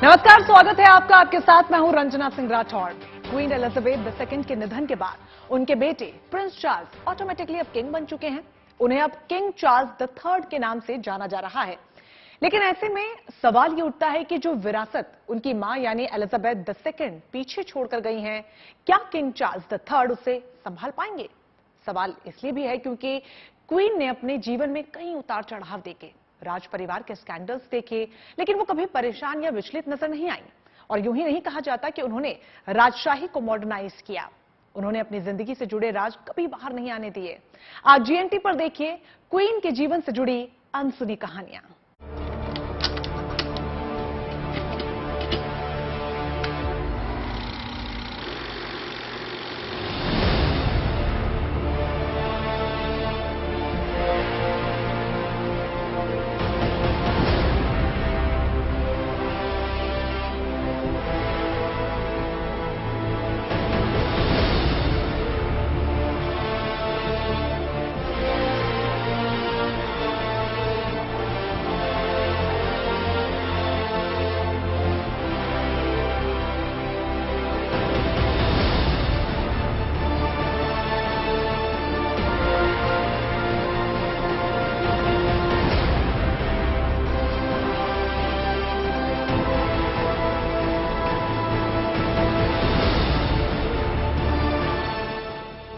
नमस्कार, स्वागत है आपका। आपके साथ मैं हूं Ranjana Singh Rathore. Queen Elizabeth II के निधन के बाद उनके बेटे प्रिंस चार्ल्स ऑटोमेटिकली अब किंग बन चुके हैं। उन्हें अब किंग चार्ल्स III के नाम से जाना जा रहा है। लेकिन ऐसे में सवाल ये उठता है कि जो विरासत उनकी मां यानी एलिजाबेथ II पीछे छोड़कर गई हैं, क्या किंग चार्ल्स III उसे संभाल पाएंगे? सवाल इसलिए भी है क्योंकि क्वीन ने अपने जीवन में कई उतार चढ़ाव देखे, राज परिवार के स्कैंडल्स देखे, लेकिन वो कभी परेशान या विचलित नजर नहीं आई। और यूं ही नहीं कहा जाता कि उन्होंने राजशाही को मॉडर्नाइज किया। उन्होंने अपनी जिंदगी से जुड़े राज कभी बाहर नहीं आने दिए। आज जीएनटी पर देखिए क्वीन के जीवन से जुड़ी अनसुनी कहानियां।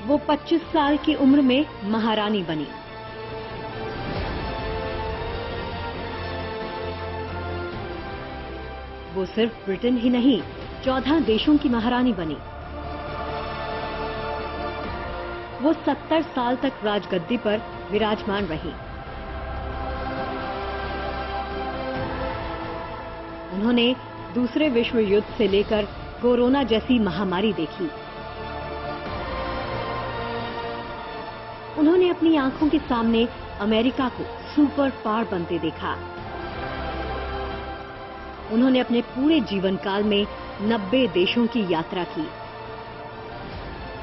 वो 25 साल की उम्र में महारानी बनी। वो सिर्फ ब्रिटेन ही नहीं, 14 देशों की महारानी बनी। वो 70 साल तक राजगद्दी पर विराजमान रही। उन्होंने दूसरे विश्व युद्ध से लेकर कोरोना जैसी महामारी देखी। उन्होंने अपनी आंखों के सामने अमेरिका को सुपर पावर बनते देखा। उन्होंने अपने पूरे जीवन काल में 90 देशों की यात्रा की।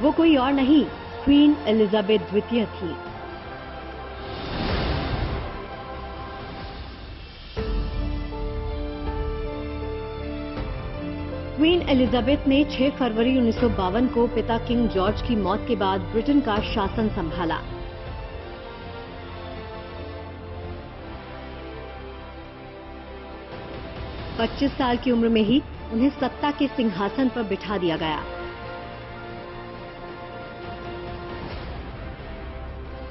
वो कोई और नहीं, क्वीन एलिजाबेथ द्वितीय थी। क्वीन एलिजाबेथ ने 6 फरवरी 1952 को पिता किंग जॉर्ज की मौत के बाद ब्रिटेन का शासन संभाला। पच्चीस साल की उम्र में ही उन्हें सत्ता के सिंहासन पर बिठा दिया गया।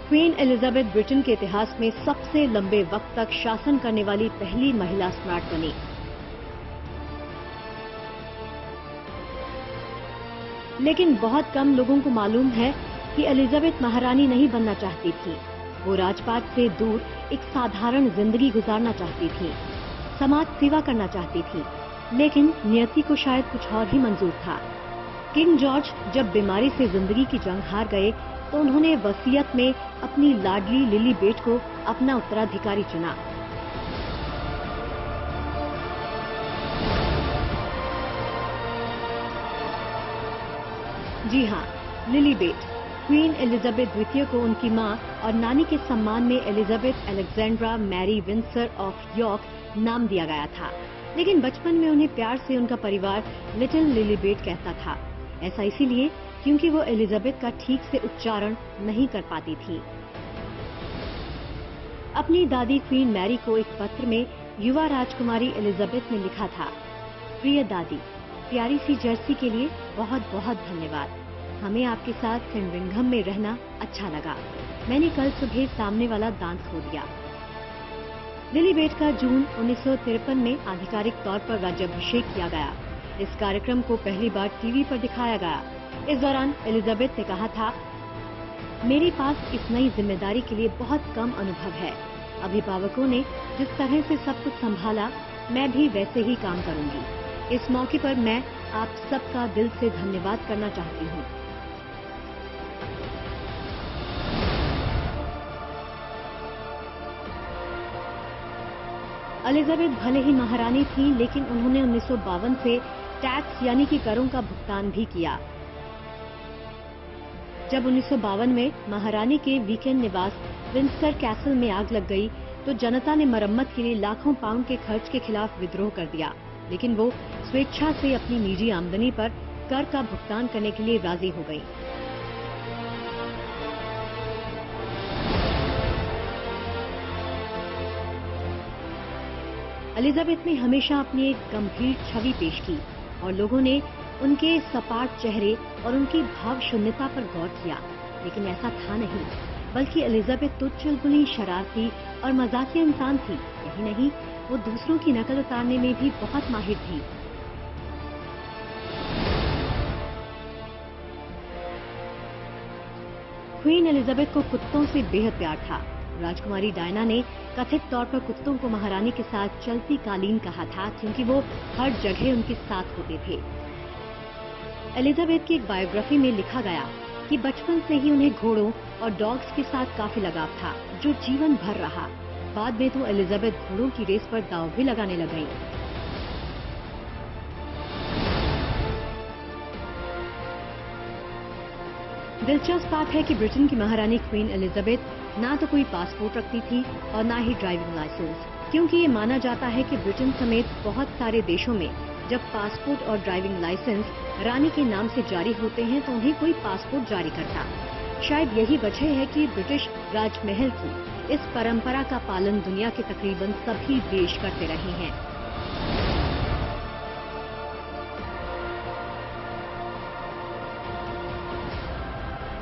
क्वीन एलिजाबेथ ब्रिटेन के इतिहास में सबसे लंबे वक्त तक शासन करने वाली पहली महिला सम्राट बनी। लेकिन बहुत कम लोगों को मालूम है कि एलिजाबेथ महारानी नहीं बनना चाहती थी। वो राजपाट से दूर एक साधारण जिंदगी गुजारना चाहती थी, समाज सेवा करना चाहती थी। लेकिन नियति को शायद कुछ और ही मंजूर था। किंग जॉर्ज जब बीमारी से जिंदगी की जंग हार गए तो उन्होंने वसीयत में अपनी लाडली लिली बेट को अपना उत्तराधिकारी चुना। जी हाँ, लिली बेट। क्वीन एलिजाबेथ द्वितीय को उनकी मां और नानी के सम्मान में Elizabeth Alexandra Mary Windsor of York नाम दिया गया था। लेकिन बचपन में उन्हें प्यार से उनका परिवार लिटिल लिली बेट कहता था। ऐसा इसीलिए क्योंकि वो एलिजाबेथ का ठीक से उच्चारण नहीं कर पाती थी। अपनी दादी क्वीन मैरी को एक पत्र में युवा राजकुमारी एलिजाबेथ ने लिखा था, प्रिय दादी, प्यारी सी जर्सी के लिए बहुत बहुत धन्यवाद। हमें आपके साथ सेंडरिंघम में रहना अच्छा लगा। मैंने कल सुबह सामने वाला दांत खो दिया। लिली बेट का जून 1953 में आधिकारिक तौर पर राज्याभिषेक किया गया। इस कार्यक्रम को पहली बार टीवी पर दिखाया गया। इस दौरान एलिजाबेथ ने कहा था, मेरे पास इस नई जिम्मेदारी के लिए बहुत कम अनुभव है। अभिभावकों ने जिस तरह से सब कुछ संभाला, मैं भी वैसे ही काम करूंगी। इस मौके पर मैं आप सबका दिल से धन्यवाद करना चाहती हूँ। एलिजाबेथ भले ही महारानी थी, लेकिन उन्होंने 1952 से टैक्स यानी कि करों का भुगतान भी किया। जब 1952 में महारानी के वीकेंड निवास विंडसर कैसल में आग लग गई तो जनता ने मरम्मत के लिए लाखों पाउंड के खर्च के खिलाफ विद्रोह कर दिया। लेकिन वो स्वेच्छा से अपनी निजी आमदनी पर कर का भुगतान करने के लिए राजी हो गईं। एलिजाबेथ ने हमेशा अपनी एक गंभीर छवि पेश की और लोगों ने उनके सपाट चेहरे और उनकी भाव शून्यता पर गौर किया, लेकिन ऐसा था नहीं, बल्कि एलिजाबेथ तो चुलबुली, शरारती और मजाकिया इंसान थी। यही नहीं, वो दूसरों की नकल उतारने में भी बहुत माहिर थी। क्वीन एलिजाबेथ को कुत्तों से बेहद प्यार था। राजकुमारी डायना ने कथित तौर पर कुत्तों को महारानी के साथ चलती कालीन कहा था, क्योंकि वो हर जगह उनके साथ होते थे। एलिजाबेथ की एक बायोग्राफी में लिखा गया कि बचपन से ही उन्हें घोड़ों और डॉग्स के साथ काफी लगाव था, जो जीवन भर रहा। बाद में तो एलिजाबेथ घोड़ों की रेस पर दांव भी लगाने लग गईं। दिलचस्प बात है कि ब्रिटेन की महारानी क्वीन एलिजाबेथ ना तो कोई पासपोर्ट रखती थी और ना ही ड्राइविंग लाइसेंस, क्योंकि ये माना जाता है कि ब्रिटेन समेत बहुत सारे देशों में जब पासपोर्ट और ड्राइविंग लाइसेंस रानी के नाम से जारी होते हैं तो उन्हें कोई पासपोर्ट जारी करता। शायद यही वजह है कि ब्रिटिश राजमहल की इस परंपरा का पालन दुनिया के तकरीबन सभी देश करते रहे हैं।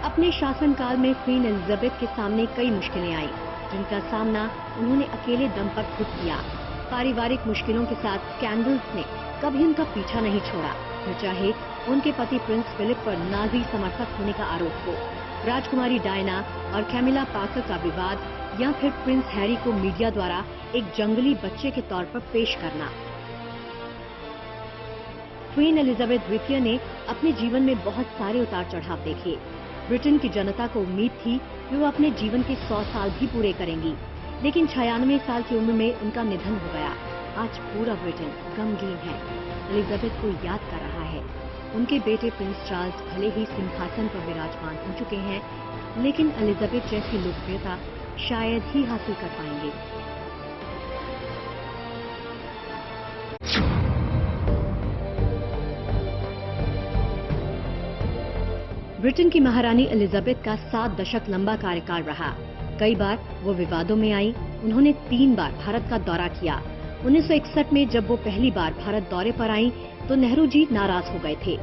अपने शासनकाल में क्वीन एलिजाबेथ के सामने कई मुश्किलें आईं, जिनका सामना उन्होंने अकेले दम पर खुद किया। पारिवारिक मुश्किलों के साथ स्कैंडल्स ने कभी उनका पीछा नहीं छोड़ा, फिर चाहे उनके पति प्रिंस फिलिप पर नाजी समर्थक होने का आरोप हो, राजकुमारी डायना और कैमिला पार्कर का विवाद, या फिर प्रिंस हैरी को मीडिया द्वारा एक जंगली बच्चे के तौर पर पेश करना। क्वीन एलिजाबेथ द्वितीय ने अपने जीवन में बहुत सारे उतार चढ़ाव देखे। ब्रिटेन की जनता को उम्मीद थी कि वो अपने जीवन के 100 साल भी पूरे करेंगी, लेकिन 96 साल की उम्र में उनका निधन हो गया। आज पूरा ब्रिटेन गमगीन है, एलिजाबेथ को याद कर रहा है। उनके बेटे प्रिंस चार्ल्स भले ही सिंहासन पर विराजमान हो चुके हैं, लेकिन एलिजाबेथ जैसी लोकप्रियता शायद ही हासिल कर पाएंगे। ब्रिटेन की महारानी एलिजाबेथ का 7 दशक लंबा कार्यकाल रहा। कई बार वो विवादों में आई। उन्होंने 3 बार भारत का दौरा किया। 1961 में जब वो पहली बार भारत दौरे पर आईं, तो नेहरू जी नाराज हो गए थे।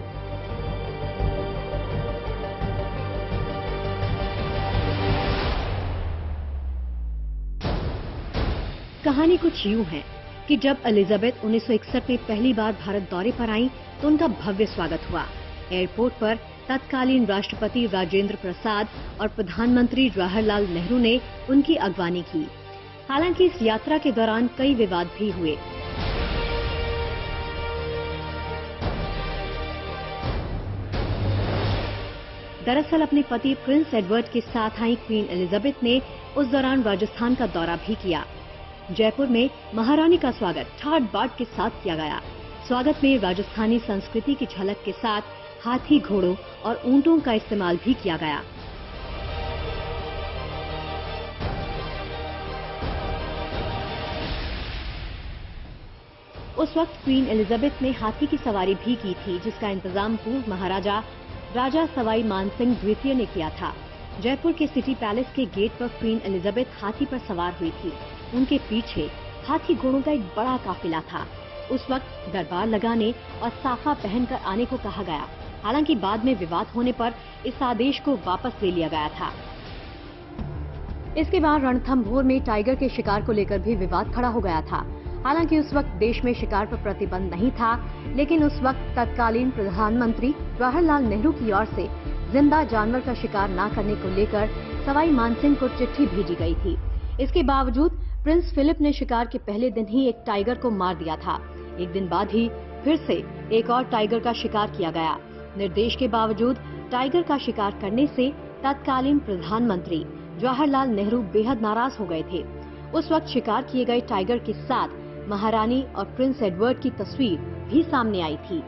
कहानी कुछ यूं है कि जब एलिजाबेथ 1961 में पहली बार भारत दौरे पर आईं, तो उनका भव्य स्वागत हुआ। एयरपोर्ट पर तत्कालीन राष्ट्रपति राजेंद्र प्रसाद और प्रधानमंत्री जवाहरलाल नेहरू ने उनकी अगवानी की। हालांकि इस यात्रा के दौरान कई विवाद भी हुए। दरअसल अपने पति प्रिंस एडवर्ड के साथ आई क्वीन एलिजाबेथ ने उस दौरान राजस्थान का दौरा भी किया। जयपुर में महारानी का स्वागत ठाट बाट के साथ किया गया। स्वागत में राजस्थानी संस्कृति की झलक के साथ हाथी, घोड़ों और ऊंटों का इस्तेमाल भी किया गया। उस वक्त क्वीन एलिजाबेथ ने हाथी की सवारी भी की थी, जिसका इंतजाम पूर्व महाराजा राजा सवाई मानसिंह द्वितीय ने किया था। जयपुर के सिटी पैलेस के गेट पर क्वीन एलिजाबेथ हाथी पर सवार हुई थी। उनके पीछे हाथी घोड़ों का एक बड़ा काफिला था। उस वक्त दरबार लगाने और साफा पहनकर आने को कहा गया। हालांकि बाद में विवाद होने पर इस आदेश को वापस ले लिया गया था। इसके बाद रणथंभौर में टाइगर के शिकार को लेकर भी विवाद खड़ा हो गया था। हालांकि उस वक्त देश में शिकार पर प्रतिबंध नहीं था, लेकिन उस वक्त तत्कालीन प्रधानमंत्री जवाहरलाल नेहरू की ओर से जिंदा जानवर का शिकार न करने को लेकर सवाई मानसिंह को चिट्ठी भेजी गई थी। इसके बावजूद प्रिंस फिलिप ने शिकार के पहले दिन ही एक टाइगर को मार दिया था। एक दिन बाद ही फिर से एक और टाइगर का शिकार किया गया। निर्देश के बावजूद टाइगर का शिकार करने से तत्कालीन प्रधानमंत्री जवाहरलाल नेहरू बेहद नाराज हो गए थे। उस वक्त शिकार किए गए टाइगर के साथ महारानी और प्रिंस एडवर्ड की तस्वीर भी सामने आई थी।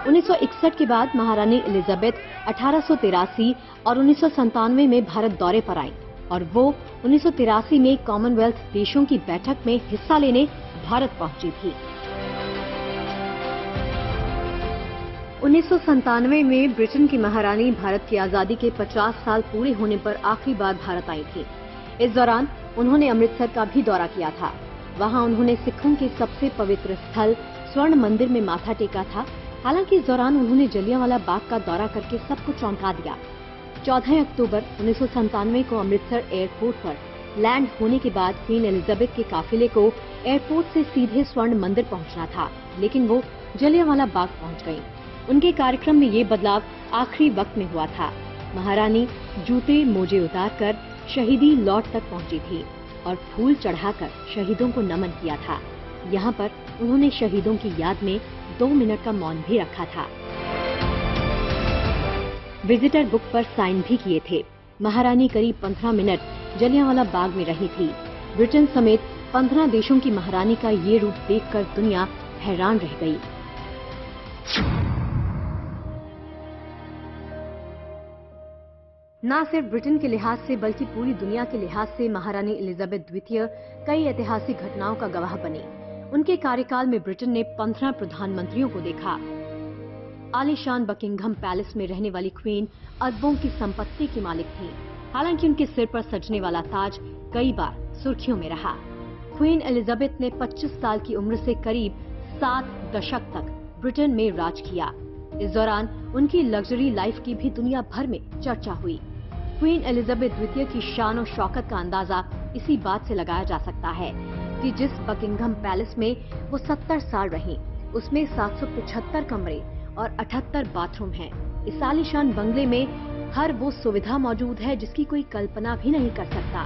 1961 के बाद महारानी एलिजाबेथ 1883 और 1997 में भारत दौरे पर आईं और वो 1983 में कॉमनवेल्थ देशों की बैठक में हिस्सा लेने भारत पहुंची थी। 1997 में ब्रिटेन की महारानी भारत की आजादी के 50 साल पूरे होने पर आखिरी बार भारत आई थी। इस दौरान उन्होंने अमृतसर का भी दौरा किया था। वहां उन्होंने सिखों के सबसे पवित्र स्थल स्वर्ण मंदिर में माथा टेका था। हालांकि इस दौरान उन्होंने जलियांवाला बाग का दौरा करके सबको चौंका दिया। 14 अक्टूबर 1997 को अमृतसर एयरपोर्ट पर लैंड होने के बाद क्वीन एलिजाबेथ के काफिले को एयरपोर्ट से सीधे स्वर्ण मंदिर पहुंचना था, लेकिन वो जलियांवाला बाग पहुंच गयी। उनके कार्यक्रम में ये बदलाव आखिरी वक्त में हुआ था। महारानी जूते मोजे उतारकर शहीदी लॉट तक पहुंची थी और फूल चढ़ाकर शहीदों को नमन किया था। यहाँ पर उन्होंने शहीदों की याद में 2 मिनट का मौन भी रखा था। विजिटर बुक पर साइन भी किए थे। महारानी करीब 15 मिनट जलियांवाला बाग में रही थी। ब्रिटेन समेत 15 देशों की महारानी का ये रूप देखकर दुनिया हैरान रह गई। न सिर्फ ब्रिटेन के लिहाज से बल्कि पूरी दुनिया के लिहाज से महारानी एलिजाबेथ द्वितीय कई ऐतिहासिक घटनाओं का गवाह बनी। उनके कार्यकाल में ब्रिटेन ने 15 प्रधानमंत्रियों को देखा। आलीशान बकिंघम पैलेस में रहने वाली क्वीन अरबों की संपत्ति की मालिक थी। हालांकि उनके सिर पर सजने वाला ताज कई बार सुर्खियों में रहा। क्वीन एलिजाबेथ ने 25 साल की उम्र से करीब 7 दशक तक ब्रिटेन में राज किया। इस दौरान उनकी लग्जरी लाइफ की भी दुनिया भर में चर्चा हुई। क्वीन एलिजाबेथ द्वितीय की शान और शौकत का अंदाजा इसी बात से लगाया जा सकता है कि जिस बकिंघम पैलेस में वो 70 साल रहीं, उसमें 775 कमरे और 78 बाथरूम हैं। इस आलीशान बंगले में हर वो सुविधा मौजूद है जिसकी कोई कल्पना भी नहीं कर सकता।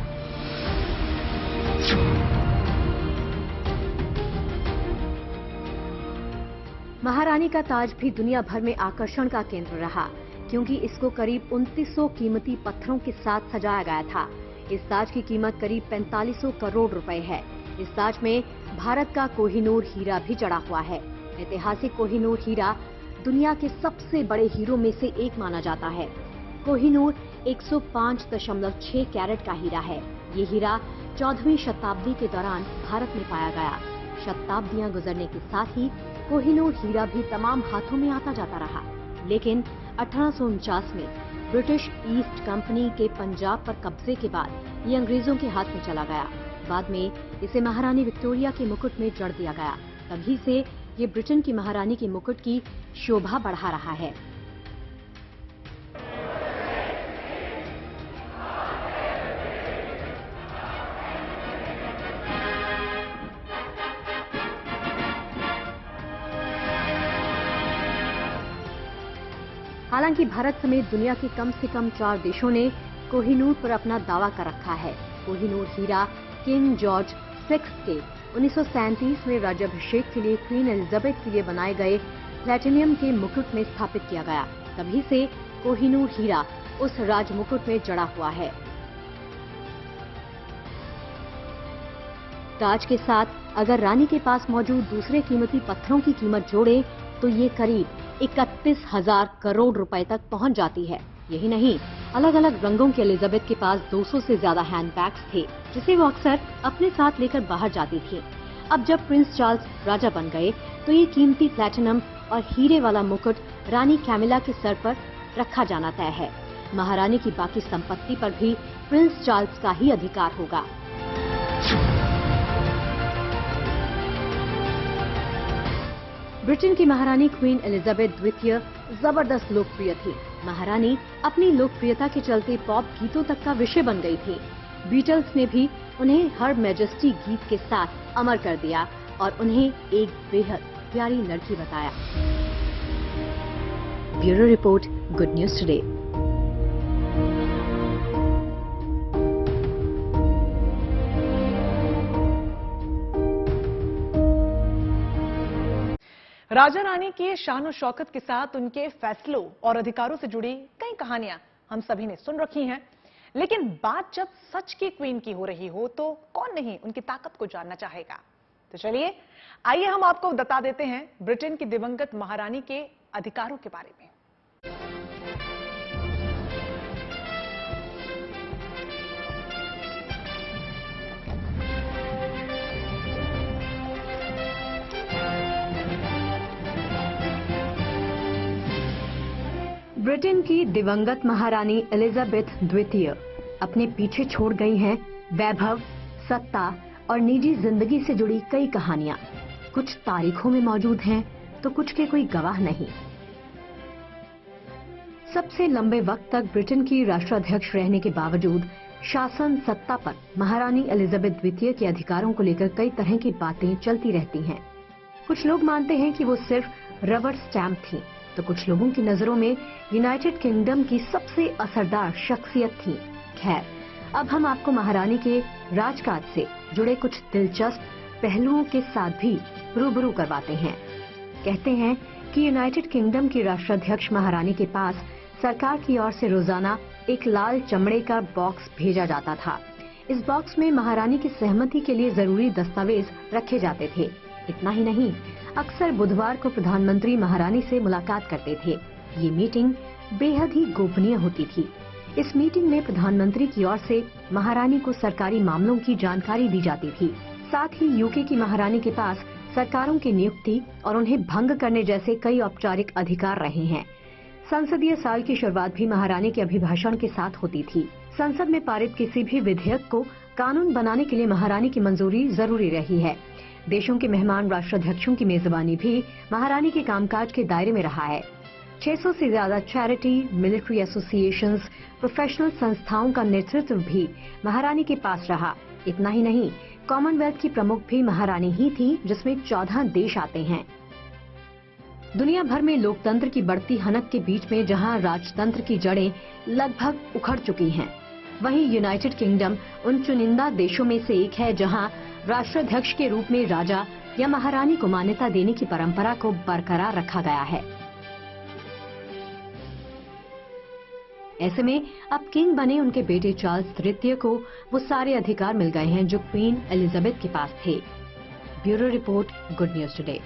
महारानी का ताज भी दुनिया भर में आकर्षण का केंद्र रहा, क्योंकि इसको करीब 2900 कीमती पत्थरों के साथ सजाया गया था। इस ताज की कीमत करीब 4500 करोड़ रुपए है। इस ताज में भारत का कोहिनूर हीरा भी जड़ा हुआ है। ऐतिहासिक कोहिनूर हीरा दुनिया के सबसे बड़े हीरो में से एक माना जाता है। कोहिनूर 105.6 कैरेट का हीरा है। ये हीरा 14वीं शताब्दी के दौरान भारत में पाया गया। शताब्दियां गुजरने के साथ ही कोहिनूर हीरा भी तमाम हाथों में आता जाता रहा, लेकिन 1849 में ब्रिटिश ईस्ट कंपनी के पंजाब पर कब्जे के बाद ये अंग्रेजों के हाथ में चला गया। बाद में इसे महारानी विक्टोरिया के मुकुट में जड़ दिया गया। तभी से ये ब्रिटेन की महारानी के मुकुट की शोभा बढ़ा रहा है। हालांकि भारत समेत दुनिया के कम से कम 4 देशों ने कोहिनूर पर अपना दावा कर रखा है। कोहिनूर हीरा किंग जॉर्ज VI के 1937 में राज्याभिषेक के लिए क्वीन एलिजाबेथ के लिए बनाए गए प्लैटिनियम के मुकुट में स्थापित किया गया। तभी से कोहिनूर हीरा उस राज मुकुट में जड़ा हुआ है। ताज के साथ अगर रानी के पास मौजूद दूसरे कीमती पत्थरों की कीमत जोड़े तो ये करीब 31,000 करोड़ रुपए तक पहुंच जाती है। यही नहीं, अलग अलग रंगों के एलिजाबेथ के पास 200 से ज्यादा हैंडबैग्स थे, जिसे वो अक्सर अपने साथ लेकर बाहर जाती थी। अब जब प्रिंस चार्ल्स राजा बन गए तो ये कीमती प्लैटिनम और हीरे वाला मुकुट रानी कैमिला के सर पर रखा जाना तय है। महारानी की बाकी संपत्ति पर भी प्रिंस चार्ल्स का ही अधिकार होगा। ब्रिटेन की महारानी क्वीन एलिजाबेथ द्वितीय जबरदस्त लोकप्रिय थी। महारानी अपनी लोकप्रियता के चलते पॉप गीतों तक का विषय बन गई थी। बीटल्स ने भी उन्हें हर मैजेस्टी गीत के साथ अमर कर दिया और उन्हें एक बेहद प्यारी लड़की बताया। Bureau report, good news today. राजा रानी की शान और शौकत के साथ उनके फैसलों और अधिकारों से जुड़ी कई कहानियां हम सभी ने सुन रखी हैं, लेकिन बात जब सच की क्वीन की हो रही हो तो कौन नहीं उनकी ताकत को जानना चाहेगा। तो चलिए आइए हम आपको बता देते हैं ब्रिटेन की दिवंगत महारानी के अधिकारों के बारे में। ब्रिटेन की दिवंगत महारानी एलिजाबेथ द्वितीय अपने पीछे छोड़ गई हैं वैभव, सत्ता और निजी जिंदगी से जुड़ी कई कहानियां। कुछ तारीखों में मौजूद हैं तो कुछ के कोई गवाह नहीं। सबसे लंबे वक्त तक ब्रिटेन की राष्ट्राध्यक्ष रहने के बावजूद शासन सत्ता पर महारानी एलिजाबेथ द्वितीय के अधिकारों को लेकर कई तरह की बातें चलती रहती हैं। कुछ लोग मानते हैं कि वो सिर्फ रबर स्टैंप थी, तो कुछ लोगों की नजरों में यूनाइटेड किंगडम की सबसे असरदार शख्सियत थी। खैर, अब हम आपको महारानी के राजकाज से जुड़े कुछ दिलचस्प पहलुओं के साथ भी रूबरू करवाते हैं। कहते हैं कि यूनाइटेड किंगडम की राष्ट्राध्यक्ष महारानी के पास सरकार की ओर से रोजाना एक लाल चमड़े का बॉक्स भेजा जाता था। इस बॉक्स में महारानी की सहमति के लिए जरूरी दस्तावेज रखे जाते थे। इतना ही नहीं, अक्सर बुधवार को प्रधानमंत्री महारानी से मुलाकात करते थे। ये मीटिंग बेहद ही गोपनीय होती थी। इस मीटिंग में प्रधानमंत्री की ओर से महारानी को सरकारी मामलों की जानकारी दी जाती थी। साथ ही यूके की महारानी के पास सरकारों की नियुक्ति और उन्हें भंग करने जैसे कई औपचारिक अधिकार रहे हैं। संसदीय साल की शुरुआत भी महारानी के अभिभाषण के साथ होती थी। संसद में पारित किसी भी विधेयक को कानून बनाने के लिए महारानी की मंजूरी जरूरी रही है। देशों के मेहमान राष्ट्राध्यक्षों की मेजबानी भी महारानी के कामकाज के दायरे में रहा है। 600 से ज्यादा चैरिटी, मिलिट्री एसोसिएशंस, प्रोफेशनल संस्थाओं का नेतृत्व भी महारानी के पास रहा। इतना ही नहीं, कॉमनवेल्थ की प्रमुख भी महारानी ही थी, जिसमें 14 देश आते हैं। दुनिया भर में लोकतंत्र की बढ़ती हनक के बीच में जहां राजतंत्र की जड़ें लगभग उखड़ चुकी हैं, वहीं यूनाइटेड किंगडम उन चुनिंदा देशों में से एक है जहां राष्ट्राध्यक्ष के रूप में राजा या महारानी को मान्यता देने की परंपरा को बरकरार रखा गया है। ऐसे में अब किंग बने उनके बेटे चार्ल्स तृतीय को वो सारे अधिकार मिल गए हैं जो क्वीन एलिजाबेथ के पास थे। Bureau report, good news today.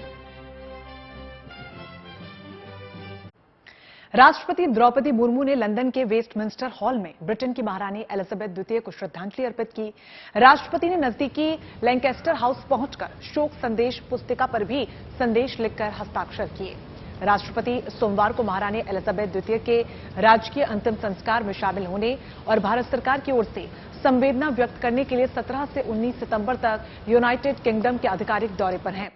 राष्ट्रपति द्रौपदी मुर्मू ने लंदन के वेस्टमिंस्टर हॉल में ब्रिटेन की महारानी एलिजाबेथ द्वितीय को श्रद्धांजलि अर्पित की। राष्ट्रपति ने नजदीकी लैंकेस्टर हाउस पहुंचकर शोक संदेश पुस्तिका पर भी संदेश लिखकर हस्ताक्षर किए। राष्ट्रपति सोमवार को महारानी एलिजाबेथ द्वितीय के राजकीय अंतिम संस्कार में शामिल होने और भारत सरकार की ओर से संवेदना व्यक्त करने के लिए 17 से 19 सितंबर तक यूनाइटेड किंगडम के आधिकारिक दौरे पर हैं।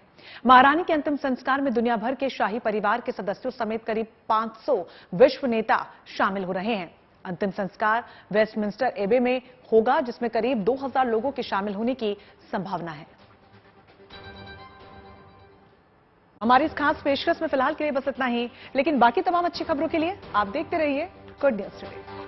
महारानी के अंतिम संस्कार में दुनिया भर के शाही परिवार के सदस्यों समेत करीब 500 विश्व नेता शामिल हो रहे हैं। अंतिम संस्कार वेस्टमिंस्टर एबे में होगा, जिसमें करीब 2000 लोगों के शामिल होने की संभावना है। हमारी इस खास पेशकश में फिलहाल के लिए बस इतना ही, लेकिन बाकी तमाम अच्छी खबरों के लिए आप देखते रहिए गुड न्यूज टुडे।